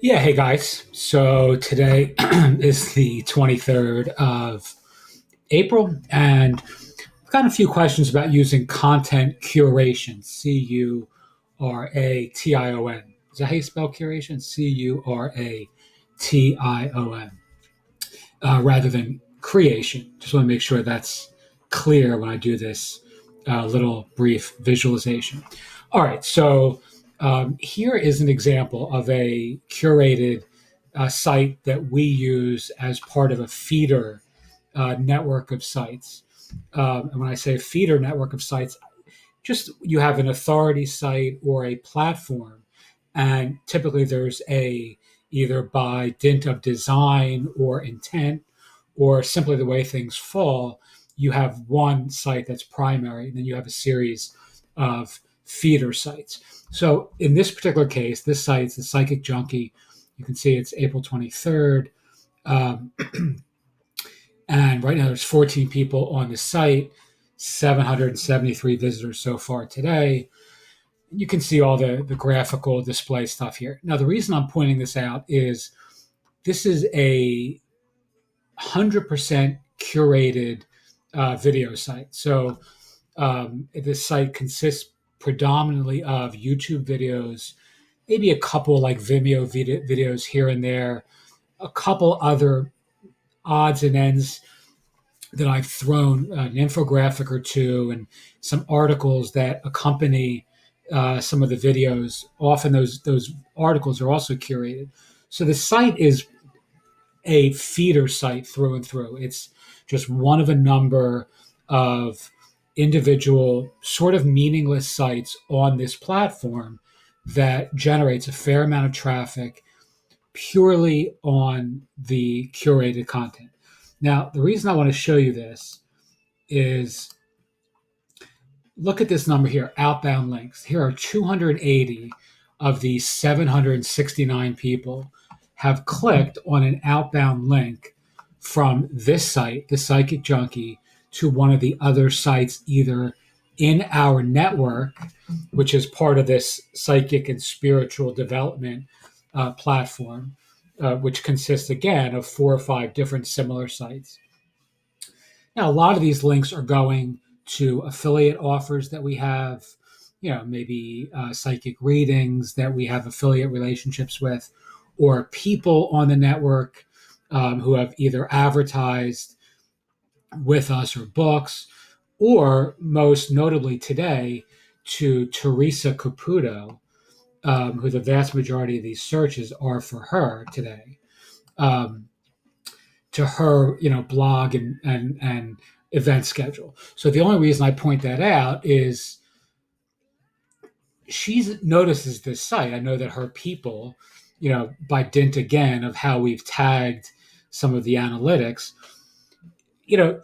Yeah, hey guys. So today is the 23rd of April, and I've got a few questions about using content curation. Curation. Is that how you spell curation? Curation, rather than creation. Just want to make sure that's clear when I do this little brief visualization. All right, so here is an example of a curated site that we use as part of a feeder network of sites. And when I say feeder network of sites, just you have an authority site or a platform, and typically there's a either by dint of design or intent or simply the way things fall, you have one site that's primary, and then you have a series of feeder sites. So in this particular case, this site's the Psychic Junkie. You can see it's April 23rd. Um, and right now there's 14 people on the site, 773 visitors so far today. You can see all the graphical display stuff here. Now, the reason I'm pointing this out is this is a 100% curated video site. So this site consists predominantly of YouTube videos, maybe a couple like Vimeo videos here and there, a couple other odds and ends that I've thrown an infographic or two and some articles that accompany some of the videos. Often those articles are also curated. So the site is a feeder site through and through. It's just one of a number of individual, sort of meaningless sites on this platform that generates a fair amount of traffic purely on the curated content. Now, the reason I want to show you this is look at this number here, outbound links. Here are 280 of these 769 people have clicked on an outbound link from this site, the Psychic Junkie, to one of the other sites, either in our network, which is part of this psychic and spiritual development platform, which consists again of four or five different similar sites. Now, a lot of these links are going to affiliate offers that we have, maybe psychic readings that we have affiliate relationships with, or people on the network who have either advertised with us or books, or most notably today to Teresa Caputo, who the vast majority of these searches are for her today. Um, to her, blog and event schedule. So the only reason I point that out is she notices this site. I know that her people, by dint again of how we've tagged some of the analytics,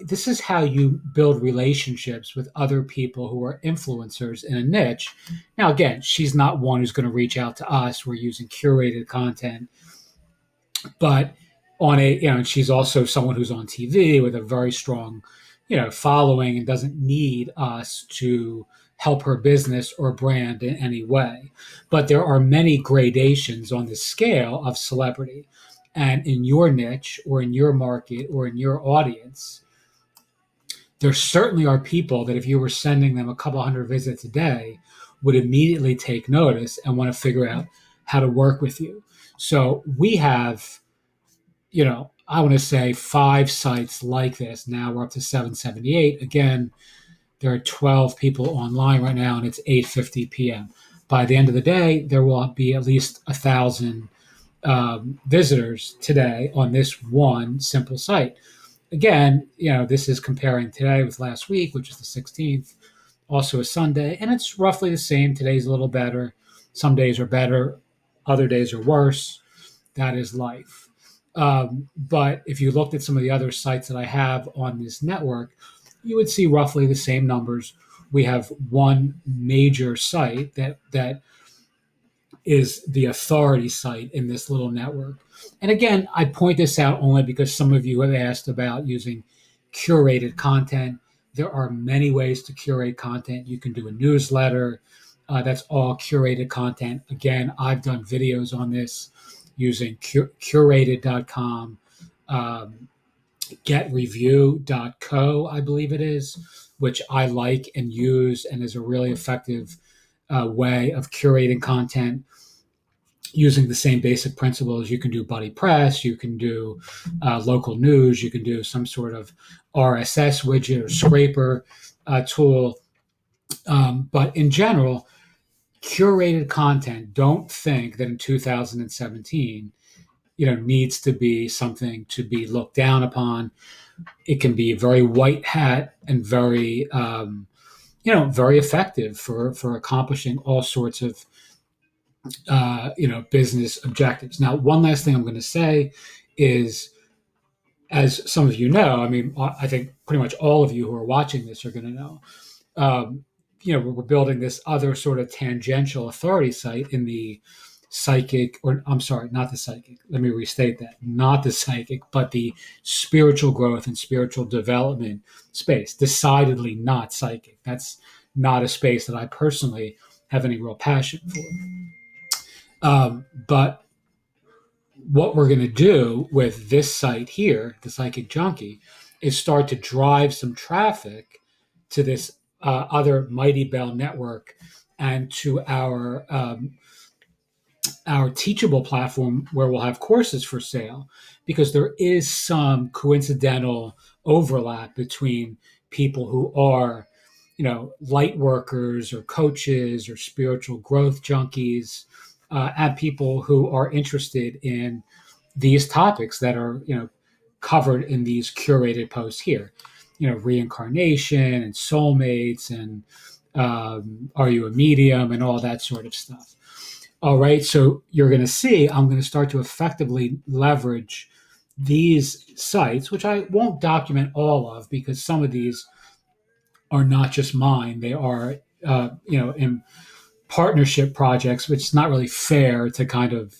this is how you build relationships with other people who are influencers in a niche. Now, again, she's not one who's going to reach out to us. We're using curated content, but on a, she's also someone who's on TV with a very strong, following and doesn't need us to help her business or brand in any way. But there are many gradations on the scale of celebrity. And in your niche or in your market or in your audience, there certainly are people that if you were sending them a couple hundred visits a day would immediately take notice and want to figure out how to work with you. So we have, I want to say five sites like this. Now we're up to 778. Again, there are 12 people online right now, and it's 8:50 p.m. By the end of the day, there will be at least 1,000 visitors today on this one simple site. Again, this is comparing today with last week, which is the 16th, also a Sunday, and it's roughly the same. Today's a little better. Some days are better, other days are worse. That is life. But if you looked at some of the other sites that I have on this network, you would see roughly the same numbers. We have one major site that is the authority site in this little network. And again, I point this out only because some of you have asked about using curated content. There are many ways to curate content. You can do a newsletter. That's all curated content. Again, I've done videos on this. using curated.com, um, getreview.co, I believe it is, which I like and use and is a really effective way of curating content using the same basic principles. You can do buddy press, you can do local news, you can do some sort of RSS widget or scraper tool. But in general, curated content, don't think that in 2017, needs to be something to be looked down upon. It can be very white hat and very, very effective for accomplishing all sorts of business objectives. Now, one last thing I'm going to say is, as some of you know, I mean, I think pretty much all of you who are watching this are going to know, um, we're building this other sort of tangential authority site in the psychic, or I'm sorry, not the psychic. Let me restate that. Not the psychic, but the spiritual growth and spiritual development space. Decidedly not psychic. That's not a space that I personally have any real passion for. But what we're going to do with this site here, the Psychic Junkie, is start to drive some traffic to this other Mighty Bell network and to our Teachable platform, where we'll have courses for sale, because there is some coincidental overlap between people who are, light workers or coaches or spiritual growth junkies, and people who are interested in these topics that are, covered in these curated posts here, reincarnation and soulmates and are you a medium and all that sort of stuff. All right, so you're going to see I'm going to start to effectively leverage these sites, which I won't document all of because some of these are not just mine; they are, in partnership projects, which is not really fair to kind of,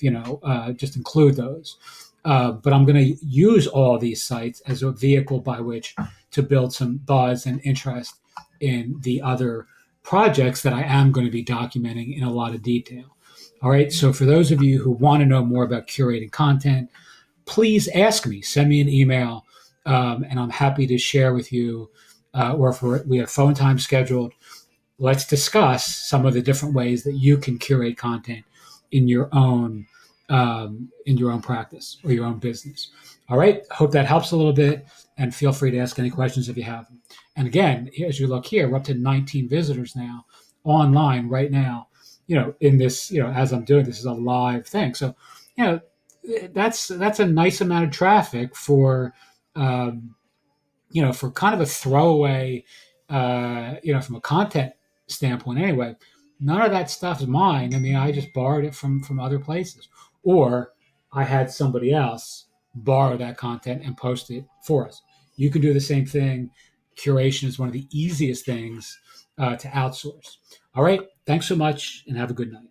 just include those. But I'm going to use all these sites as a vehicle by which to build some buzz and interest in the other projects that I am going to be documenting in a lot of detail. All right. So for those of you who want to know more about curating content, please ask me, send me an email, and I'm happy to share with you, or if we have phone time scheduled, let's discuss some of the different ways that you can curate content in your own practice or your own business. All right. Hope that helps a little bit, and feel free to ask any questions if you have them. And again, as you look here, we're up to 19 visitors now online right now. In this, as I'm doing this is a live thing. So, that's a nice amount of traffic for, for kind of a throwaway, from a content standpoint anyway. None of that stuff is mine. I mean, I just borrowed it from other places, or I had somebody else borrow that content and post it for us. You can do the same thing. Curation is one of the easiest things to outsource. All right. Thanks so much and have a good night.